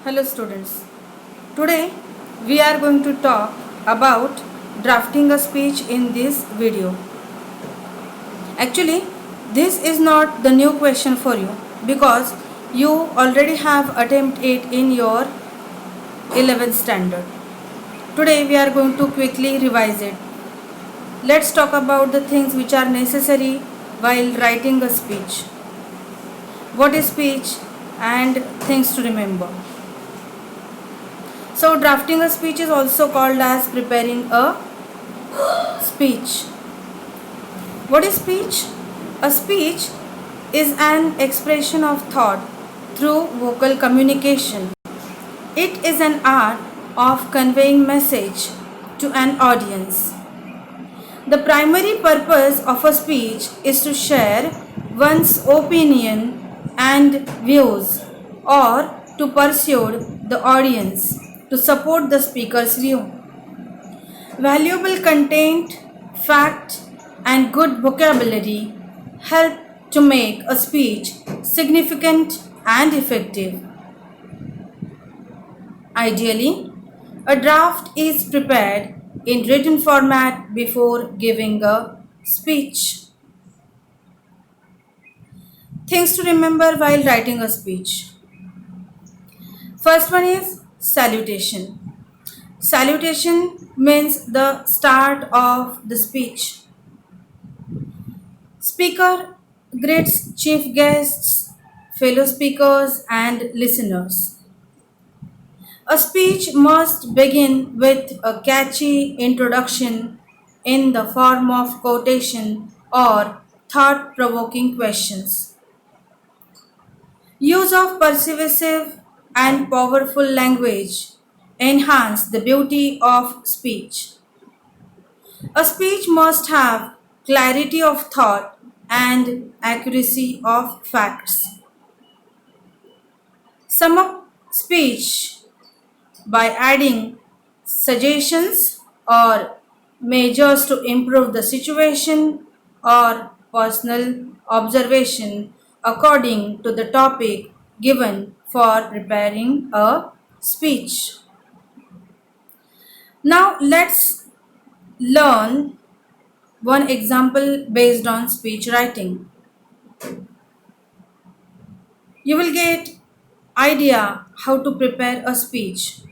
Hello students. Today we are going to talk about drafting a speech in this video. Actually, this is not the new question for you because you already have attempted it in your 11th standard. Today we are going to quickly revise it. Let's talk about the things which are necessary while writing a speech. What is speech and things to remember. So drafting a speech is also called as preparing a speech. What is speech? A speech is an expression of thought through vocal communication. It is an art of conveying message to an audience. The primary purpose of a speech is to share one's opinion and views or to persuade the audience to support the speaker's view. Valuable content, fact, and good vocabulary help to make a speech significant and effective. Ideally, a draft is prepared in written format before giving a speech. Things to remember while writing a speech. First one is salutation. Salutation means the start of the speech. Speaker greets chief guests, fellow speakers, and listeners. A speech must begin with a catchy introduction in the form of quotation or thought provoking questions. Use of persuasive and powerful language enhance the beauty of speech. A speech must have clarity of thought and accuracy of facts. Sum up speech by adding suggestions or measures to improve the situation or personal observation according to the topic given for preparing a speech. Now let's learn one example based on speech writing. You will get idea how to prepare a speech.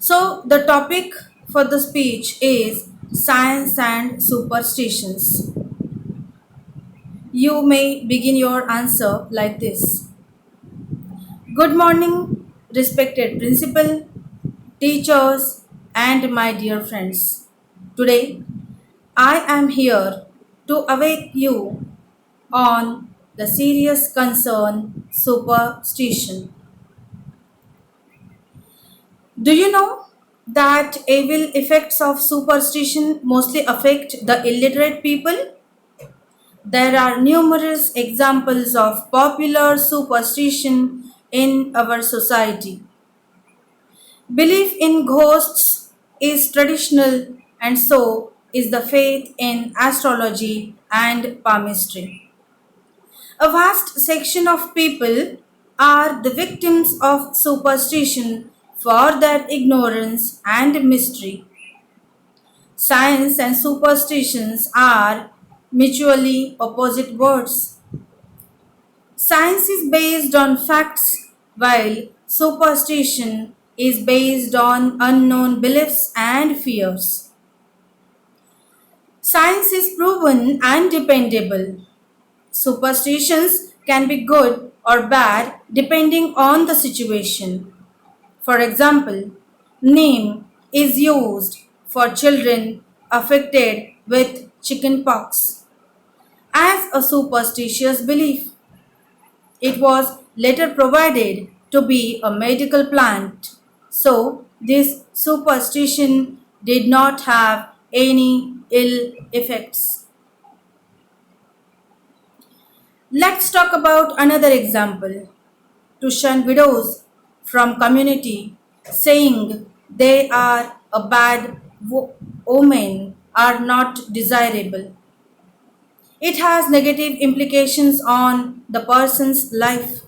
So the topic for the speech is science and superstitions. You may begin your answer like this. Good morning, respected principal, teachers, and my dear friends. Today, I am here to awake you on the serious concern superstition. Do you know that evil effects of superstition mostly affect the illiterate people? There are numerous examples of popular superstition in our society. Belief in ghosts is traditional, and so is the faith in astrology and palmistry. A vast section of people are the victims of superstition for their ignorance and mystery. Science and superstitions are mutually opposite words. Science is based on facts, while superstition is based on unknown beliefs and fears. Science is proven and dependable. Superstitions can be good or bad depending on the situation. For example, neem is used for children affected with chickenpox as a superstitious belief. It was later provided to be a medical plant, so this superstition did not have any ill effects. Let's talk about another example. To shun widows from community, saying they are a bad omen are not desirable. It has negative implications on the person's life.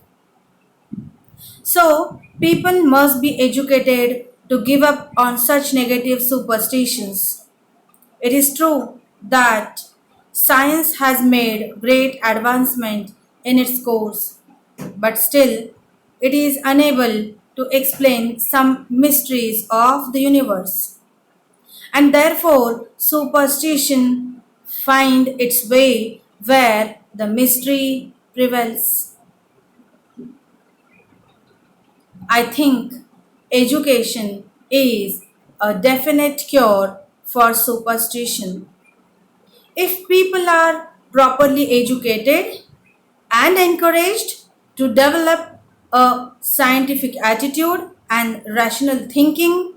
So, People must be educated to give up on such negative superstitions. It is true that science has made great advancement in its course, but still it is unable to explain some mysteries of the universe. And therefore superstition find its way where the mystery prevails. I think education is a definite cure for superstition. If people are properly educated and encouraged to develop a scientific attitude and rational thinking,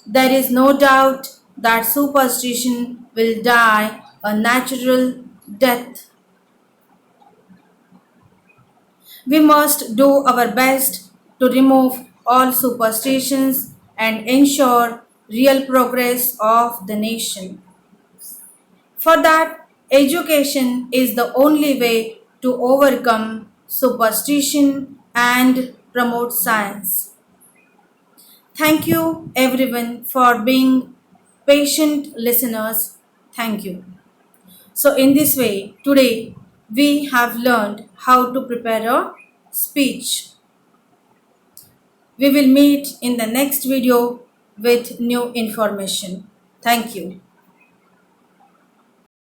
there is no doubt that superstition will die a natural death. We must do our best to remove all superstitions and ensure real progress of the nation. For that, education is the only way to overcome superstition and promote science. Thank you everyone for being patient listeners. Thank you. So, in this way, today we have learned how to prepare a speech. We will meet in the next video with new information. Thank you.